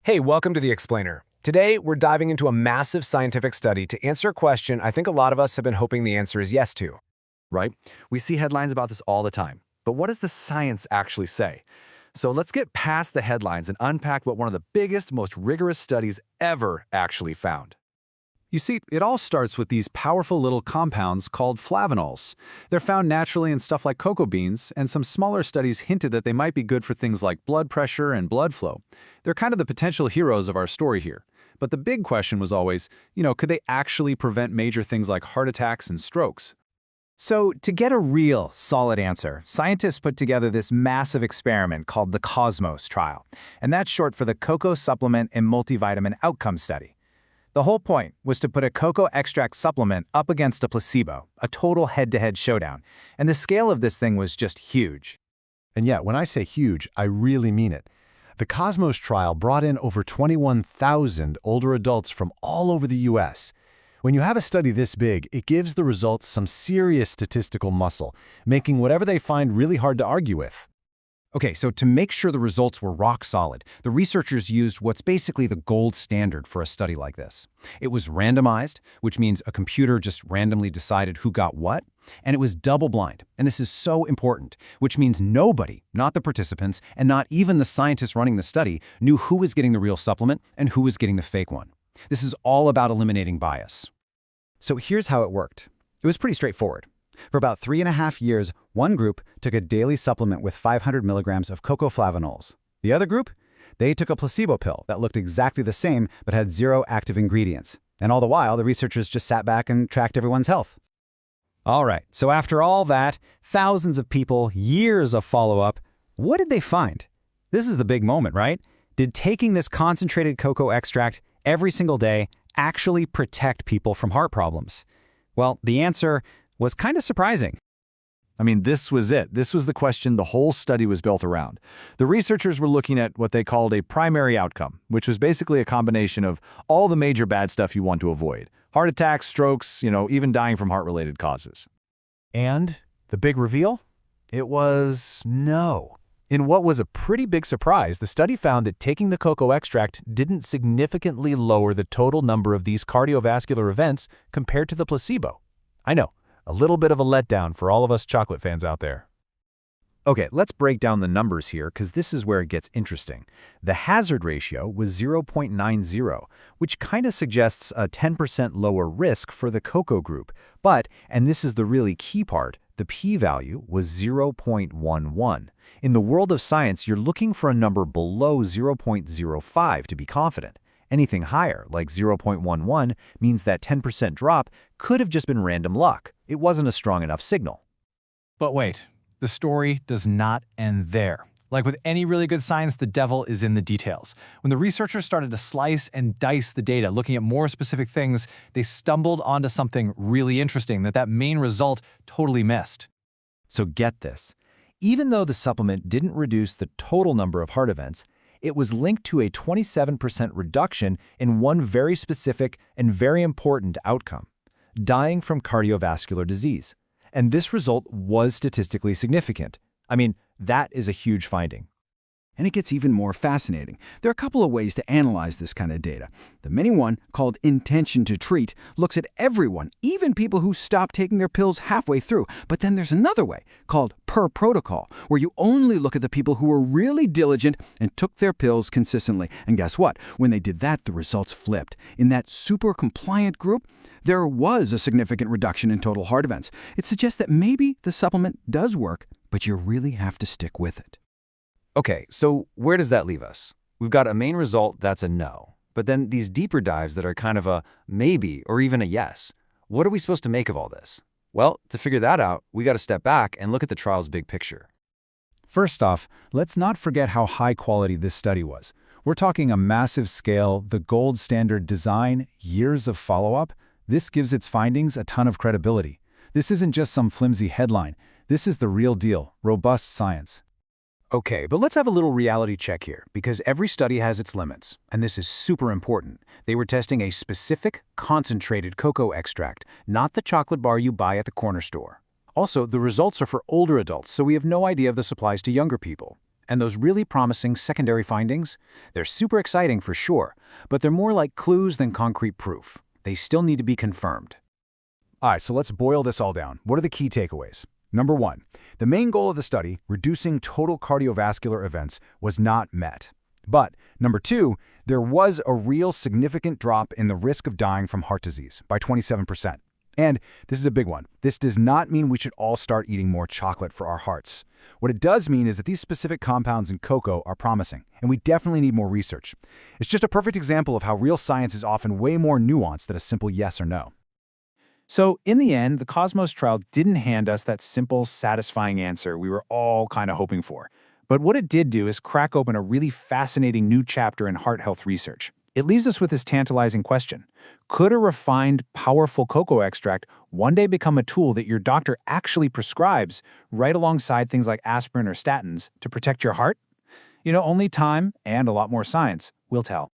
Hey, welcome to The Explainer. Today, we're diving into a massive scientific study to answer a question I think a lot of us have been hoping the answer is yes to. Right? We see headlines about this all the time. But what does the science actually say? So let's get past the headlines and unpack what one of the biggest, most rigorous studies ever actually found. You see, it all starts with these powerful little compounds called flavanols. They're found naturally in stuff like cocoa beans, and some smaller studies hinted that they might be good for things like blood pressure and blood flow. They're kind of the potential heroes of our story here. But the big question was always, could they actually prevent major things like heart attacks and strokes? So, to get a real, solid answer, scientists put together this massive experiment called the COSMOS trial, and that's short for the Cocoa Supplement and Multivitamin Outcome Study. The whole point was to put a cocoa extract supplement up against a placebo, a total head-to-head showdown, and the scale of this thing was just huge. And yet, when I say huge, I really mean it. The Cosmos trial brought in over 21,000 older adults from all over the U.S. When you have a study this big, it gives the results some serious statistical muscle, making whatever they find really hard to argue with. Okay, so to make sure the results were rock solid, the researchers used what's basically the gold standard for a study like this. It was randomized, which means a computer just randomly decided who got what, and it was double-blind, and this is so important, which means nobody, not the participants, and not even the scientists running the study, knew who was getting the real supplement and who was getting the fake one. This is all about eliminating bias. So here's how it worked. It was pretty straightforward. For about 3.5 years, one group took a daily supplement with 500 milligrams of cocoa flavanols. The other group? They took a placebo pill that looked exactly the same but had 0 active ingredients. And all the while, the researchers just sat back and tracked everyone's health. All right, so after all that, thousands of people, years of follow-up, what did they find? This is the big moment, right? Did taking this concentrated cocoa extract every single day actually protect people from heart problems? Well, the answer was kind of surprising. I mean, this was it. This was the question the whole study was built around. The researchers were looking at what they called a primary outcome, which was basically a combination of all the major bad stuff you want to avoid. Heart attacks, strokes, even dying from heart-related causes. And the big reveal? It was no. In what was a pretty big surprise, the study found that taking the cocoa extract didn't significantly lower the total number of these cardiovascular events compared to the placebo. I know, a little bit of a letdown for all of us chocolate fans out there. Okay, let's break down the numbers here because this is where it gets interesting. The hazard ratio was 0.90, which kind of suggests a 10% lower risk for the cocoa group. But, and this is the really key part, the p-value was 0.11. In the world of science, you're looking for a number below 0.05 to be confident. Anything higher, like 0.11, means that 10% drop could have just been random luck. It wasn't a strong enough signal. But wait, the story does not end there. Like with any really good science, the devil is in the details. When the researchers started to slice and dice the data, looking at more specific things, they stumbled onto something really interesting that main result totally missed. So get this. Even though the supplement didn't reduce the total number of heart events, it was linked to a 27% reduction in one very specific and very important outcome: dying from cardiovascular disease. And this result was statistically significant. I mean, that is a huge finding. And it gets even more fascinating. There are a couple of ways to analyze this kind of data. The main one, called intention to treat, looks at everyone, even people who stop taking their pills halfway through. But then there's another way, called per protocol, where you only look at the people who were really diligent and took their pills consistently. And guess what? When they did that, the results flipped. In that super compliant group, there was a significant reduction in total heart events. It suggests that maybe the supplement does work, but you really have to stick with it. Okay, so where does that leave us? We've got a main result that's a no, but then these deeper dives that are kind of a maybe or even a yes. What are we supposed to make of all this? Well, to figure that out, we got to step back and look at the trial's big picture. First off, let's not forget how high quality this study was. We're talking a massive scale, the gold standard design, years of follow-up. This gives its findings a ton of credibility. This isn't just some flimsy headline. This is the real deal, robust science. Okay, but let's have a little reality check here, because every study has its limits, and this is super important. They were testing a specific, concentrated cocoa extract, not the chocolate bar you buy at the corner store. Also, the results are for older adults, so we have no idea if this applies to younger people. And those really promising secondary findings? They're super exciting for sure, but they're more like clues than concrete proof. They still need to be confirmed. All right, so let's boil this all down. What are the key takeaways? Number 1, the main goal of the study, reducing total cardiovascular events, was not met. But, number 2, there was a real significant drop in the risk of dying from heart disease by 27%. And this is a big one. This does not mean we should all start eating more chocolate for our hearts. What it does mean is that these specific compounds in cocoa are promising, and we definitely need more research. It's just a perfect example of how real science is often way more nuanced than a simple yes or no. So, in the end, the Cosmos trial didn't hand us that simple, satisfying answer we were all kind of hoping for. But what it did do is crack open a really fascinating new chapter in heart health research. It leaves us with this tantalizing question. Could a refined, powerful cocoa extract one day become a tool that your doctor actually prescribes right alongside things like aspirin or statins to protect your heart? Only time and a lot more science will tell.